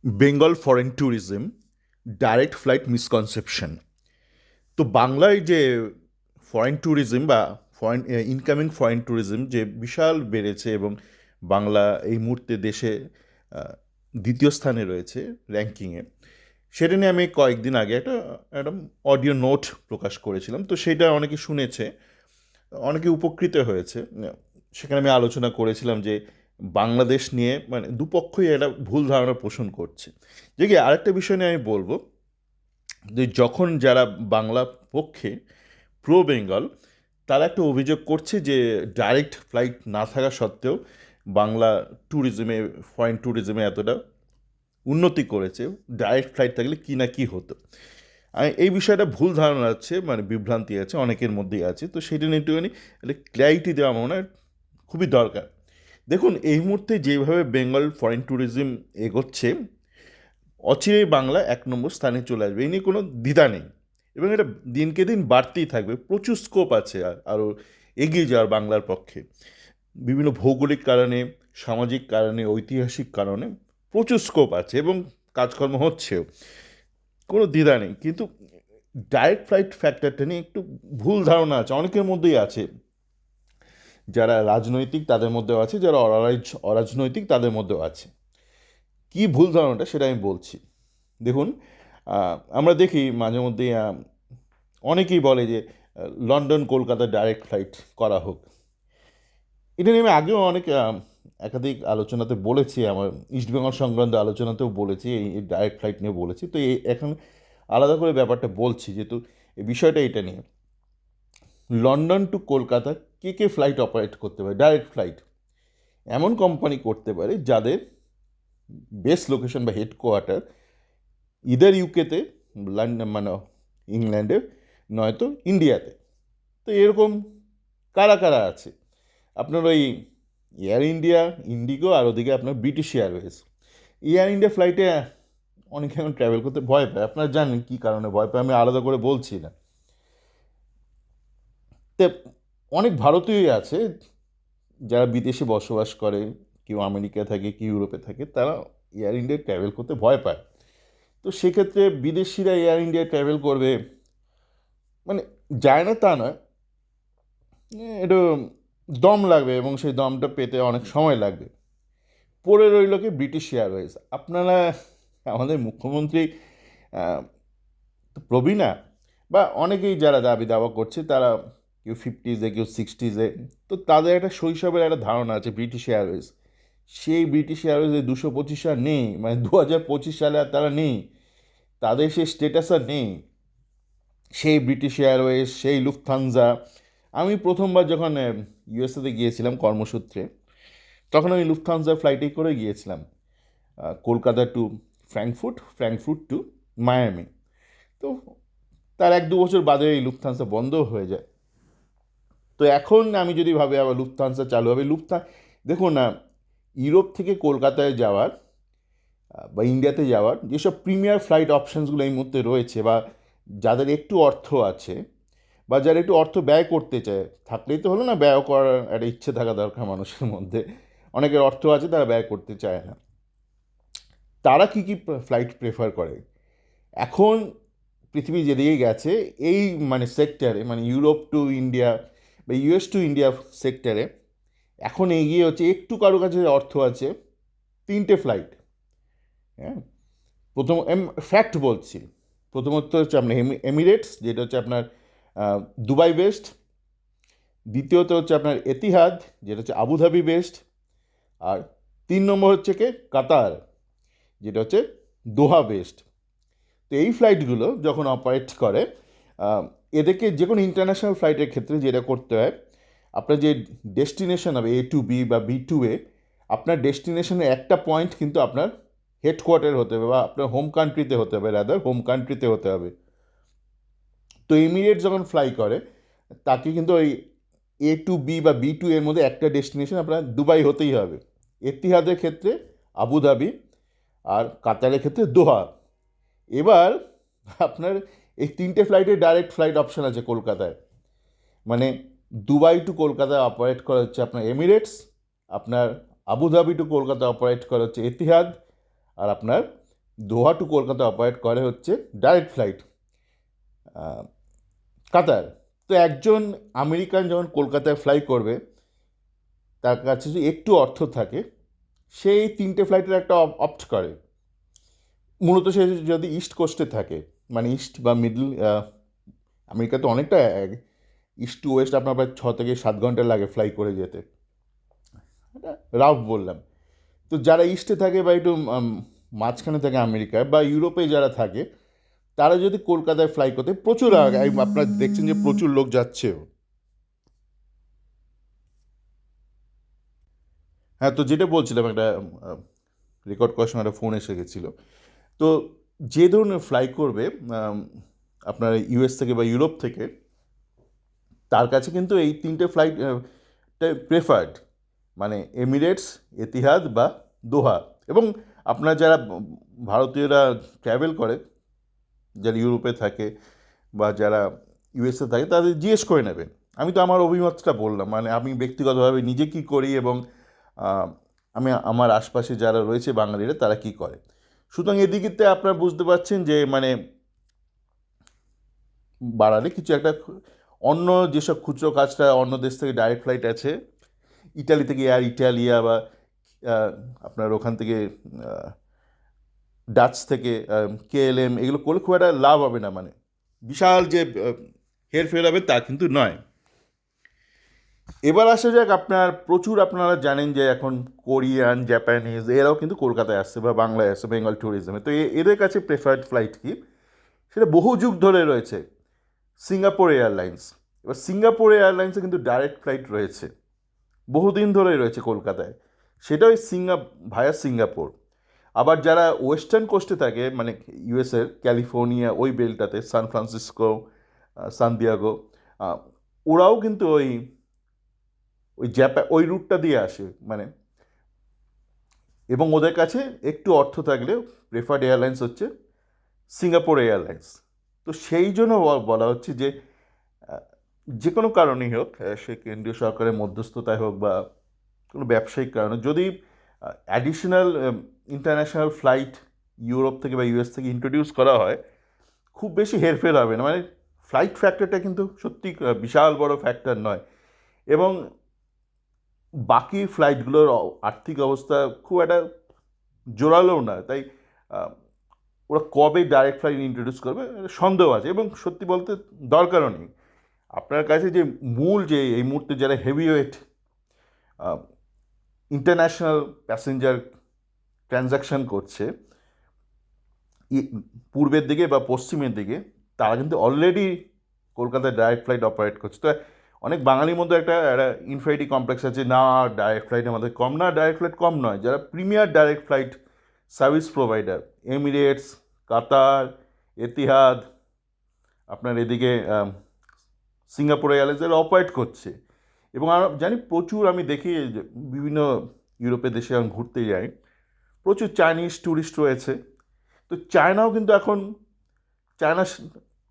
Bengal foreign tourism direct flight misconception. তো বাংলায় যে ফরেন ট্যুরিজম বা ফরেন ইনকামিং ফরেন ট্যুরিজম যে বিশাল বেড়েছে এবং বাংলা এই মুহূর্তে দেশে আহ, দ্বিতীয় স্থানে রয়েছে র্যাঙ্কিংয়ে, সেটা নিয়ে আমি কয়েকদিন আগে একটা অডিও নোট প্রকাশ করেছিলাম। তো সেটা অনেকে শুনেছে, অনেকে উপকৃত হয়েছে। সেখানে আমি আলোচনা করেছিলাম যে বাংলাদেশ নিয়ে মানে দুপক্ষই একটা ভুল ধারণা পোষণ করছে। যে কি আরেকটা বিষয় নিয়ে আমি বলবো যে যখন যারা বাংলা পক্ষে প্রো বেঙ্গল, তারা একটা অভিযোগ করছে যে ডাইরেক্ট ফ্লাইট না থাকা সত্ত্বেও বাংলা ট্যুরিজমে, ফরেন ট্যুরিজমে এতটা উন্নতি করেছে, ডাইরেক্ট ফ্লাইট থাকলে কী না কী হতো। এই বিষয়টা ভুল ধারণা আছে, মানে বিভ্রান্তি আছে, অনেকের মধ্যেই আছে। তো সেটা নিয়ে একটুখানি একটা ক্ল্যারিটি দেওয়া মনে হয় খুবই দরকার। দেখুন, এই মুহূর্তে যেভাবে বেঙ্গল ফরেন ট্যুরিজম এগোচ্ছে, অচিরেই বাংলা 1 নম্বর স্থানে চলে আসবে, এই নিয়ে কোনো দ্বিধা নেই। এবং এটা দিনকে দিন বাড়তেই থাকবে, প্রচুর স্কোপ আছে আরও এগিয়ে যাওয়ার বাংলার পক্ষে। বিভিন্ন ভৌগোলিক কারণে, সামাজিক কারণে, ঐতিহাসিক কারণে প্রচুর স্কোপ আছে এবং কাজকর্ম হচ্ছেও, কোনো দ্বিধা নেই। কিন্তু ডাইরেক্ট ফ্লাইট ফ্যাক্টরটা নিয়ে একটু ভুল ধারণা আছে, অনেকের মধ্যেই আছে। যারা রাজনৈতিক তাদের মধ্যেও আছে, যারা অরাজনৈতিক তাদের মধ্যেও আছে। কী ভুল ধারণাটা সেটা আমি বলছি। দেখুন, আমরা দেখি মাঝে মধ্যেই অনেকেই বলে যে লন্ডন কলকাতা ডাইরেক্ট ফ্লাইট করা হোক। এটা নিয়ে আমি আগেও অনেক একাধিক আলোচনাতে বলেছি, আমার ইস্টবেঙ্গল সংক্রান্ত আলোচনাতেও বলেছি, এই ডাইরেক্ট ফ্লাইট নিয়ে বলেছি। তো এখন আলাদা করে ব্যাপারটা বলছি, যেহেতু এই বিষয়টা এটা নিয়ে। লন্ডন টু কলকাতা কে কে ফ্লাইট অপারেট করতে পারে ডাইরেক্ট ফ্লাইট? এমন কোম্পানি করতে পারে যাদের বেস লোকেশন বা হেডকোয়ার্টার ইদার ইউকেতে, লন্ডন মানে ইংল্যান্ডে, নয়তো ইন্ডিয়াতে। তো এরকম কারা কারা আছে? আপনার ওই এয়ার ইন্ডিয়া, ইন্ডিগো, আর ওদিকে আপনার ব্রিটিশ এয়ারওয়েজ। এয়ার ইন্ডিয়া ফ্লাইটে অনেকে এখন ট্রাভেল করতে ভয় পায়, আপনারা জানেন কী কারণে ভয় পায়, আমি আলাদা করে বলছি না। তো অনেক ভারতীয়ই আছে যারা বিদেশে বসবাস করে, কেউ আমেরিকা থাকে, কেউ ইউরোপে থাকে, তারা এয়ার ইন্ডিয়ায় ট্রাভেল করতে ভয় পায়। তো সেক্ষেত্রে বিদেশিরা এয়ার ইন্ডিয়ায় ট্রাভেল করবে মানে, যায় না তা নয়, একটু দম লাগবে এবং সেই দমটা পেতে অনেক সময় লাগবে। পড়ে রইল কি ব্রিটিশ এয়ারওয়েজ। আপনারা, আমাদের মুখ্যমন্ত্রী তো প্রবীণা, বা অনেকেই যারা দাবি দাওয়া করছে, তারা কেউ 50s কেউ 60s, তো তাদের একটা শৈশবের একটা ধারণা আছে ব্রিটিশ এয়ারওয়েজ। সেই ব্রিটিশ এয়ারওয়েজে 225 আর নেই, মানে 2025 সালে আর তারা নেই, তাদের সেই স্টেটাস আর নেই। সেই ব্রিটিশ এয়ারওয়েজ, সেই লুফথানজা। আমি প্রথমবার যখন ইউএসএতে গিয়েছিলাম কর্মসূত্রে, তখন আমি লুফথানজা ফ্লাইটেই করে গিয়েছিলাম Kolkata to Frankfurt, Frankfurt to Miami. তো তার 1-2 বছর বাদে এই লুফথানসা বন্ধ হয়ে যায়। তো এখন আমি যদি ভাবি আবার লুফথানসা চালু হবে, দেখুন না, ইউরোপ থেকে কলকাতায় যাওয়ার বা ইন্ডিয়াতে যাওয়ার যেসব প্রিমিয়ার ফ্লাইট অপশানসগুলো এই মুহূর্তে রয়েছে, বা যাদের একটু অর্থ আছে, বা যারা একটু অর্থ ব্যয় করতে চায়, থাকলেই তো হলো না, ব্যয় করার একটা ইচ্ছে থাকা দরকার মানুষের মধ্যে। অনেকের অর্থ আছে, তারা ব্যয় করতে চায় না। তারা কী কী ফ্লাইট প্রেফার করে এখন? পৃথিবী যেদিকে গেছে এই মানে সেক্টরে, মানে ইউরোপ টু ইন্ডিয়া বা ইউএস টু ইন্ডিয়া সেক্টরে, এখন এগিয়ে হচ্ছে, একটু কারো কাছে অর্থ আছে, 3টে ফ্লাইট। হ্যাঁ, প্রথম ফ্যাক্ট বলছি। প্রথমত হচ্ছে আপনার এমিরেটস, যেটা হচ্ছে আপনার দুবাই বেসড। দ্বিতীয়ত হচ্ছে আপনার এতিহাদ, যেটা হচ্ছে আবুধাবি বেসড। আর 3 নম্বর হচ্ছে কে, কাতার, যেটা হচ্ছে দোহা বেসড। তো এই ফ্লাইটগুলো যখন অপারেট করে, এদেরকে যে কোনো ইন্টারন্যাশনাল ফ্লাইটের ক্ষেত্রে যেটা করতে হয়, আপনার যে ডেস্টিনেশন হবে A to B বা B to A, আপনার ডেস্টিনেশনের একটা পয়েন্ট কিন্তু আপনার হেডকোয়ার্টার হতে হবে, বা আপনার হোম কান্ট্রিতে হতে হবে, রাদার হোম কান্ট্রিতে হতে হবে। তো এমিরেট যখন ফ্লাই করে, তাকে কিন্তু ওই A to B বা B to এর মধ্যে একটা ডেস্টিনেশন আপনার দুবাই হতেই হবে। এতিহাদের ক্ষেত্রে আবুধাবি, আর কাতারের ক্ষেত্রে দোহা। এবার আপনার এই 3টে ফ্লাইটে ডাইরেক্ট ফ্লাইট অপশান আছে কলকাতায়। মানে দুবাই টু কলকাতা অপারেট করা হচ্ছে আপনার এমিরেটস, আপনার আবুধাবি টু কলকাতা অপারেট করা হচ্ছে এতিহাদ, আর আপনার দোহা টু কলকাতা অপারেট করে হচ্ছে ডাইরেক্ট ফ্লাইট কাতার। তো একজন আমেরিকান যখন কলকাতায় ফ্লাই করবে, তার কাছে যদি একটু অর্থ থাকে, সেই 3টে ফ্লাইটের একটা অপ্ট করে। মূলত সে যদি ইস্ট কোস্টে থাকে, মানে ইস্ট বা মিডল, আমেরিকা তো অনেকটা, ইস্ট টু ওয়েস্ট আপনার প্রায় 6 থেকে 7 ঘন্টা লাগে ফ্লাই করে যেতে, এটা রাফ বললাম। তো যারা ইস্টে থাকে বা একটু মাঝখানে থাকে আমেরিকায় বা ইউরোপে যারা থাকে, তারা যদি কলকাতায় ফ্লাই করতে প্রচুর আপনারা দেখছেন যে প্রচুর লোক যাচ্ছেও। হ্যাঁ, তো যেটা বলছিলাম, একটা রেকর্ড করার সময় একটা ফোন এসে গেছিলো। তো যে ধরনের ফ্লাই করবে আপনার ইউএস থেকে বা ইউরোপ থেকে, তার কাছে কিন্তু এই 3টে ফ্লাইট প্রেফার্ড, মানে এমিরেটস, এতিহাদ বা দোহা। এবং আপনার যারা ভারতীয়রা ট্র্যাভেল করে, যারা ইউরোপে থাকে বা যারা ইউএসএ থাকে, তাদের জিজ্ঞেস করে নেবেন। আমি তো আমার অভিমতটা বললাম, মানে আমি ব্যক্তিগতভাবে নিজে কী করি এবং আমি আমার আশপাশে যারা রয়েছে বাঙালিরা তারা কী করে। সুতরাং এদিকেতে আপনারা বুঝতে পারছেন যে মানে বাড়ালে কিছু একটা, অন্য যেসব খুচরো কাজটা অন্য দেশ থেকে ডাইরেক্ট ফ্লাইট আছে, ইটালি থেকে এয়ার ইটালিয়া বা আপনার ওখান থেকে ডাচ থেকে কেএলএম, এগুলো করলে খুব একটা লাভ হবে না, মানে বিশাল যে হেরফের হবে তা কিন্তু নয়। এবার আসা যাক, আপনারা জানেন যে এখন কোরিয়ান, জাপানিজ এরাও কিন্তু কলকাতায় আসছে বা বাংলায় আসছে বেঙ্গল ট্যুরিজমে। তো এদের কাছে প্রেফার্ড ফ্লাইট কি, সেটা বহু যুগ ধরে রয়েছে সিঙ্গাপুর এয়ারলাইন্স। এবার সিঙ্গাপুর এয়ারলাইন্সে কিন্তু ডাইরেক্ট ফ্লাইট রয়েছে, বহুদিন ধরেই রয়েছে কলকাতায়, সেটা ওই ভায়া সিঙ্গাপুর। আবার যারা ওয়েস্টার্ন কোস্টে থাকে, মানে ইউএসের ক্যালিফোর্নিয়া ওই বেলটাতে, সান ফ্রান্সিসকো, সান দিয়াগো, ওরাও কিন্তু ওই ওই রুটটা দিয়ে আসে, মানে। এবং ওদের কাছে একটু অর্থ থাকলে প্রেফার্ড এয়ারলাইন্স হচ্ছে সিঙ্গাপুর এয়ারলাইন্স। তো সেই জন্য বলা হচ্ছে যে যে কোনো কারণেই হোক, সে কেন্দ্রীয় সরকারের মধ্যস্থতায় হোক বা কোনো ব্যবসায়িক কারণে, যদি অ্যাডিশনাল ইন্টারন্যাশনাল ফ্লাইট ইউরোপ থেকে বা ইউএস থেকে ইন্ট্রোডিউস করা হয়, খুব বেশি হেরফের হবে না। মানে ফ্লাইট ফ্যাক্টরটা কিন্তু সত্যি বিশাল বড় ফ্যাক্টর নয়, এবং বাকি ফ্লাইটগুলোর আর্থিক অবস্থা খুব একটা জোরালোও না। তাই ওরা কবে ডাইরেক্ট ফ্লাইট ইন্ট্রোডিউস করবে সন্দেহ আছে, এবং সত্যি বলতে দরকারও নেই। আপনার কাছে যে মূল, যে এই মুহূর্তে যারা হেভিওয়েট ইন্টারন্যাশনাল প্যাসেঞ্জার ট্রানজ্যাকশন করছে পূর্বের দিকে বা পশ্চিমের দিকে, তারা কিন্তু অলরেডি কলকাতায় ডাইরেক্ট ফ্লাইট অপারেট করছে। তো অনেক বাঙালির মধ্যে একটা ইনফিনিটি কমপ্লেক্স আছে, না ডাইরেক্ট ফ্লাইট আমাদের কম, না ডাইরেক্ট ফ্লাইট কম নয়। যারা premier direct flight service provider, Emirates, Qatar, Etihad, আপনার এদিকে সিঙ্গাপুর এয়ারলাইন্স, এরা অপারেট করছে। এবং জানি প্রচুর, আমি দেখি বিভিন্ন ইউরোপের দেশে আমি ঘুরতে যাই, প্রচুর চাইনিজ ট্যুরিস্ট রয়েছে। তো চায়নাও কিন্তু এখন, চায়না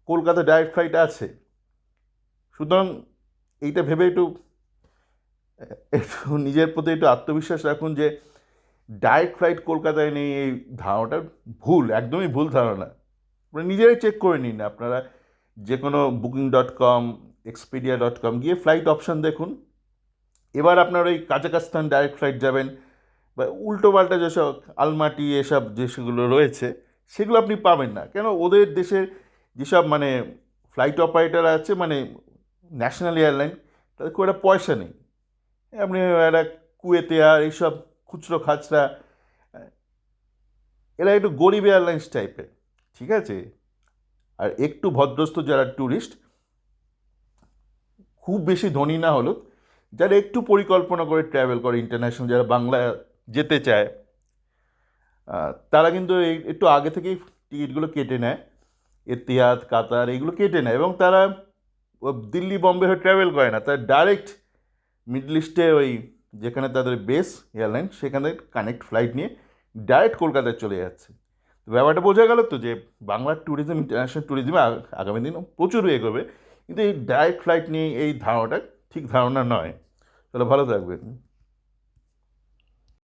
কলকাতা ডাইরেক্ট ফ্লাইট আছে। সুতরাং এইটা ভেবে একটু নিজের প্রতি একটু আত্মবিশ্বাস রাখুন যে ডাইরেক্ট ফ্লাইট কলকাতায় নেই, এই ধারণাটা ভুল, একদমই ভুল ধারণা। আপনারা নিজেরাই চেক করে নিন। আপনারা যে কোনো বুকিং.com, expedia.com গিয়ে ফ্লাইট অপশান দেখুন। এবার আপনার ওই কাজাকস্তান ডাইরেক্ট ফ্লাইট যাবেন বা উল্টোপাল্টা যেসব আলমাটি এসব যেগুলো রয়েছে, সেগুলো আপনি পাবেন না। কেন, ওদের দেশের যেসব মানে ফ্লাইট অপারেটার আছে, মানে ন্যাশনাল এয়ারলাইন, তাদের খুব একটা পয়সা নেই। আপনি একটা কুয়েত এয়ার, এইসব খুচরো খাচরা, এরা একটু গরিব এয়ারলাইন্স টাইপের, ঠিক আছে। আর একটু ভদ্রস্থ যারা ট্যুরিস্ট, খুব বেশি ধনী না হলেও যারা একটু পরিকল্পনা করে ট্রাভেল করে, ইন্টারন্যাশনাল যারা বাংলা যেতে চায়, তারা কিন্তু এই একটু আগে থেকেই টিকিটগুলো কেটে নেয়, এতিহাদ, কাতার এইগুলো কেটে নেয়, এবং তারা দিল্লি, বম্বে হয়ে ট্রাভেল করে না, তারা ডাইরেক্ট মিডল ইস্টে ওই যেখানে তাদের বেস এয়ারলাইন, সেখানে কানেক্ট ফ্লাইট নিয়ে ডাইরেক্ট কলকাতায় চলে যাচ্ছে। তো ব্যাপারটা বোঝা গেল তো যে বাংলার ট্যুরিজম, ইন্টারন্যাশনাল ট্যুরিজমে আগামী দিনও প্রচুর এগোবে, কিন্তু এই ডাইরেক্ট ফ্লাইট নিয়ে এই ধারণাটা ঠিক ধারণা নয়। তাহলে ভালো থাকবেন।